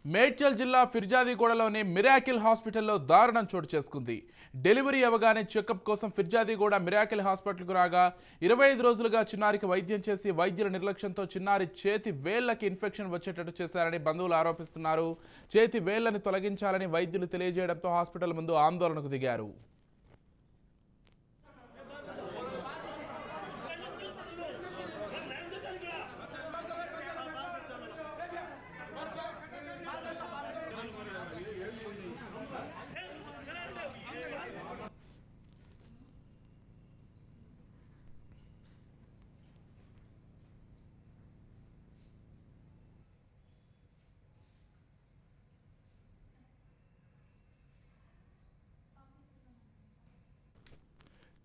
మేడ్చల్ జిల్లా ఫిర్జాదిగూడలోని మిరాకిల్ హాస్పిటల్లో దారుణం చోటు చేసుకుంది. డెలివరీ అవగానే చెకప్ కోసం ఫిర్జాదిగూడ మిరాకిల్ హాస్పిటల్కు రాగా 25 రోజులుగా చిన్నారికి వైద్యం చేసి వైద్యుల నిర్లక్ష్యంతో చిన్నారి చేతి వేళ్లకి ఇన్ఫెక్షన్ వచ్చేటట్టు చేశారని బంధువులు ఆరోపిస్తున్నారు. చేతి వేళ్లను తొలగించాలని వైద్యులు తెలియజేయడంతో హాస్పిటల్ ముందు ఆందోళనకు దిగారు.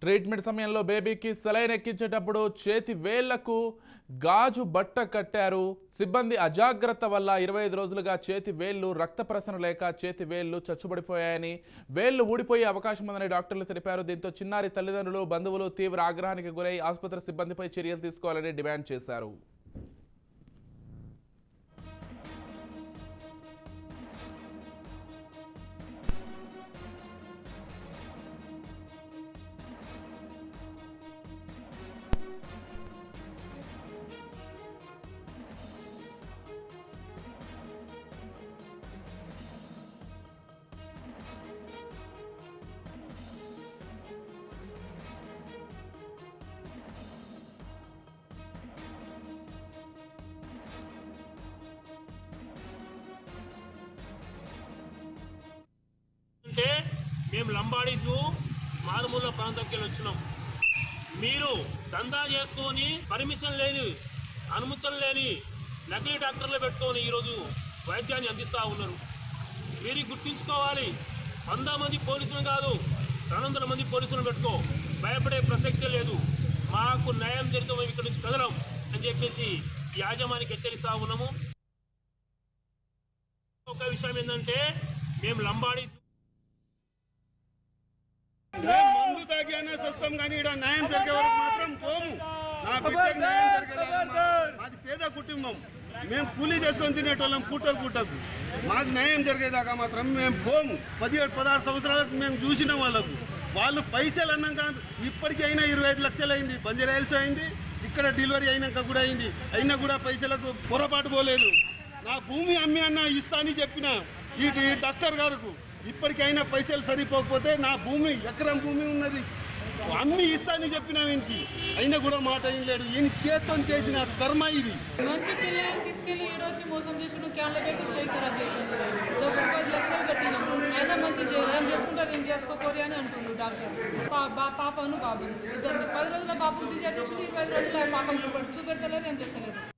ట్రీట్మెంట్ సమయంలో బేబీకి సెలైన్ ఎక్కించేటప్పుడు చేతి వేళ్లకు గాజు బట్ట కట్టారు. సిబ్బంది అజాగ్రత్త వల్ల 25 రోజులుగా చేతి వేళ్లు రక్త ప్రసరణ లేక చేతి వేళ్లు చచ్చుబడిపోయాయని, వేళ్లు ఊడిపోయే అవకాశం ఉందని డాక్టర్లు తెలిపారు. దీంతో చిన్నారి తల్లిదండ్రులు, బంధువులు తీవ్ర ఆగ్రహానికి గురై ఆసుపత్రి సిబ్బందిపై చర్యలు తీసుకోవాలని డిమాండ్ చేశారు. అంటే మేము లంబాడీసు మారుమూల ప్రాంతంకి వచ్చినాం. మీరు దందా చేసుకొని పర్మిషన్ లేని, అనుమతులు లేని నకిలీ డాక్టర్లు పెట్టుకొని ఈరోజు వైద్యాన్ని అందిస్తూ ఉన్నారు. మీరు గుర్తించుకోవాలి, 100 మంది పోలీసులు కాదు 200 మంది పోలీసులను పెట్టుకో, భయపడే ప్రసక్తే లేదు. మాకు న్యాయం జరిగితే మేము ఇక్కడి నుంచి కదలం అని చెప్పేసి యాజమానికి హెచ్చరిస్తూ ఉన్నాము. ఒక విషయం ఏంటంటే మేము లంబాడీ మందు తాగానే సస్తాం కానీ ఇక్కడ న్యాయం జరిగే వరకు మాత్రం పోము. నా బిడ్డకు న్యాయం జరిగేది. మాది పేద కుటుంబం, మేము కూలీ చేసుకొని తినేటోళ్ళం పూటకు. మాకు న్యాయం జరిగేదాకా మాత్రం మేము పోము. 17-16 సంవత్సరాలకు మేము చూసిన వాళ్ళు పైసలు అన్నాక ఇప్పటికీ అయినా 25 లక్షలు అయింది. బంజారాయిల్స్ అయింది, ఇక్కడ డెలివరీ అయినాక కూడా అయింది. అయినా కూడా పైసలకు పొరపాటు పోలేదు. నా భూమి అమ్మి అన్న ఇస్తా అని చెప్పిన ఈ డాక్టర్ గారికి ఇప్పటికైనా పైసలు సరిపోకపోతే నా భూమి ఎకరం భూమి ఉన్నది అమ్మి ఇస్తానని చెప్పిన వీనికి, అయినా కూడా మాట ఏం లేడు. ఈయన చేత్తో చేసిన కర్మ ఇది. మంచి పిల్లల్ని తీసుకెళ్ళి ఈ రోజు మోసం చేసిన క్యాన్లో పెట్టి చేయి ఖరాబ్ చేసిండు. 15 లక్షలు కట్టినాం, అయినా మంచి ఏం చేసుకుంటారు ఏం చేసుకోపోరి అని అంటుండ్రు డాక్టర్. పాపను బాబు ఇద్దరిని 10 రోజుల బాబుకి డిజైర్ చేసి 25 రోజుల పాపను చూపెడతలేదు, ఏం చేస్తలేదు.